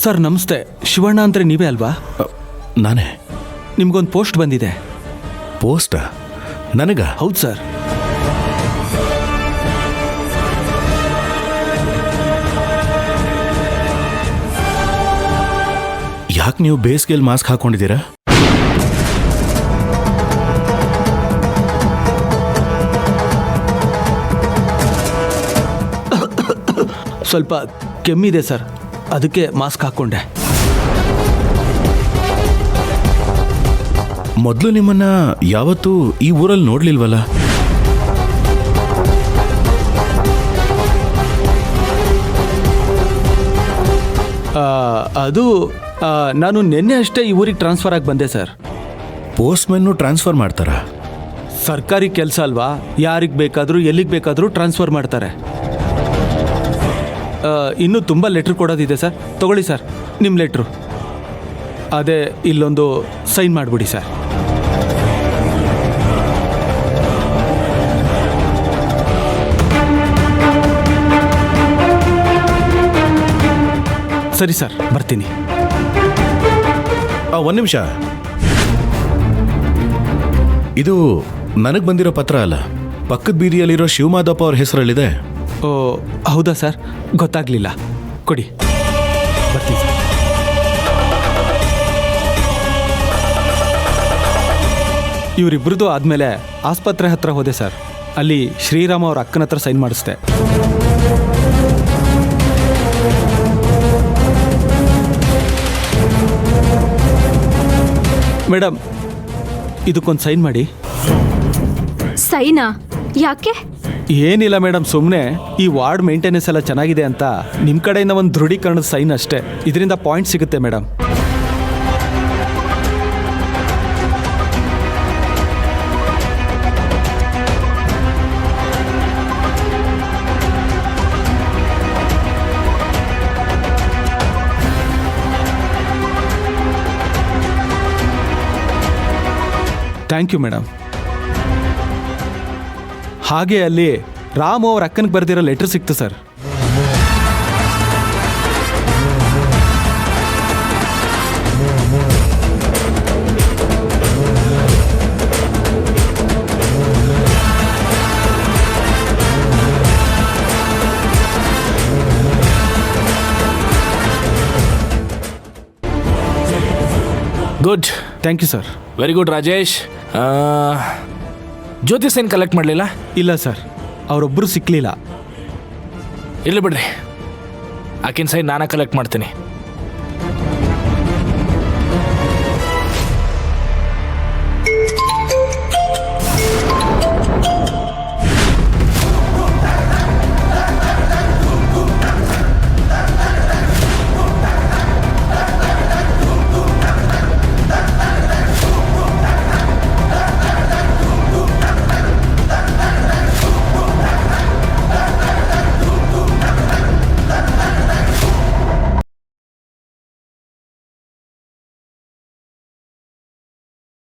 Sir ನಮಸ್ತೆ. ಶಿವಣ್ಣ ಅಂದರೆ ನೀವೇ ಅಲ್ವಾ? ನಾನೇ. ನಿಮ್ಗೊಂದು ಪೋಸ್ಟ್ ಬಂದಿದೆ. ಪೋಸ್ಟಾ? ನನಗ? ಹೌದು ಸರ್. ಯಾಕೆ ನೀವು ಬೇಸಿಗೆಯಲ್ಲಿ ಮಾಸ್ಕ್ ಹಾಕೊಂಡಿದ್ದೀರಾ? ಸ್ವಲ್ಪ ಕೆಮ್ಮಿದೆ ಸರ್, ಅದಕ್ಕೆ ಮಾಸ್ಕ್ ಹಾಕ್ಕೊಂಡೆ. ಮೊದಲು ನಿಮ್ಮನ್ನ ಯಾವತ್ತೂ ಈ ಊರಲ್ಲಿ ನೋಡ್ಲಿಲ್ವಲ್ಲ? ಅದು ನಾನು ನಿನ್ನೆ ಅಷ್ಟೇ ಈ ಊರಿಗೆ ಟ್ರಾನ್ಸ್ಫರ್ ಆಗಿ ಬಂದೆ ಸರ್. ಪೋಸ್ಟ್ಮನ್ನು ಟ್ರಾನ್ಸ್ಫರ್ ಮಾಡ್ತಾರಾ? ಸರ್ಕಾರಿ ಕೆಲಸ ಅಲ್ವಾ, ಯಾರಿಗೆ ಬೇಕಾದರೂ ಎಲ್ಲಿಗೆ ಬೇಕಾದರೂ ಟ್ರಾನ್ಸ್ಫರ್ ಮಾಡ್ತಾರೆ. ಇನ್ನೂ ತುಂಬ ಲೆಟ್ರ್ ಕೊಡೋದಿದೆ ಸರ್. ತಗೊಳ್ಳಿ ಸರ್ ನಿಮ್ಮ ಲೆಟ್ರು. ಅದೇ ಇಲ್ಲೊಂದು ಸೈನ್ ಮಾಡಿಬಿಡಿ ಸರ್. ಸರಿ ಸರ್, ಬರ್ತೀನಿ. ಒಂದು ನಿಮಿಷ. ಇದು ನನಗೆ ಬಂದಿರೋ ಪತ್ರ ಅಲ್ಲ, ಪಕ್ಕದ ಬೀದಿಯಲ್ಲಿರೋ ಶಿವಮಾಧಪ್ಪ ಅವ್ರ ಹೆಸರಲ್ಲಿದೆ. ಓ ಹೌದಾ ಸರ್, ಗೊತ್ತಾಗಲಿಲ್ಲ. ಕೊಡಿ, ಬರ್ತೀನಿ ಸರ್. ಇವರಿಬ್ಬರದು ಆದಮೇಲೆ ಆಸ್ಪತ್ರೆ ಹತ್ರ ಹೋದೆ ಸರ್. ಅಲ್ಲಿ ಶ್ರೀರಾಮ ಅವ್ರ ಅಕ್ಕನ ಹತ್ರ ಸೈನ್ ಮಾಡಿಸ್ದೆ. ಮೇಡಮ್, ಇದಕ್ಕೊಂದು ಸೈನ್ ಮಾಡಿ. ಸೈನಾ? ಯಾಕೆ? ಏನಿಲ್ಲ ಮೇಡಮ್, ಸುಮ್ಮನೆ ಈ ವಾರ್ಡ್ ಮೇಂಟೆನೆನ್ಸ್ ಎಲ್ಲ ಚೆನ್ನಾಗಿದೆ ಅಂತ ನಿಮ್ಮ ಕಡೆಯಿಂದ ಒಂದು ದೃಢೀಕರಣದ ಸೈನ್ ಅಷ್ಟೇ. ಇದರಿಂದ ಪಾಯಿಂಟ್ ಸಿಗುತ್ತೆ ಮೇಡಮ್. Thank you madam. ಹಾಗೆ ಅಲ್ಲಿ ರಾಮು ಅವ್ರ ಅಕ್ಕನಿಗೆ ಬರೆದಿರೋ ಲೆಟ್ರ್ ಸಿಕ್ತು sir. Good, thank you sir. Very good Rajesh. Jyoti sign collect ಮಾಡಲಿಲ್ಲ? ಇಲ್ಲ ಸರ್, ಅವರೊಬ್ಬರು ಸಿಕ್ಕಲಿಲ್ಲ. ಇಲ್ಲ ಬಿಡ್ರಿ, ಆಕಿನ ಸೈನ್ ನಾನೇ ಕಲೆಕ್ಟ್ ಮಾಡ್ತೀನಿ.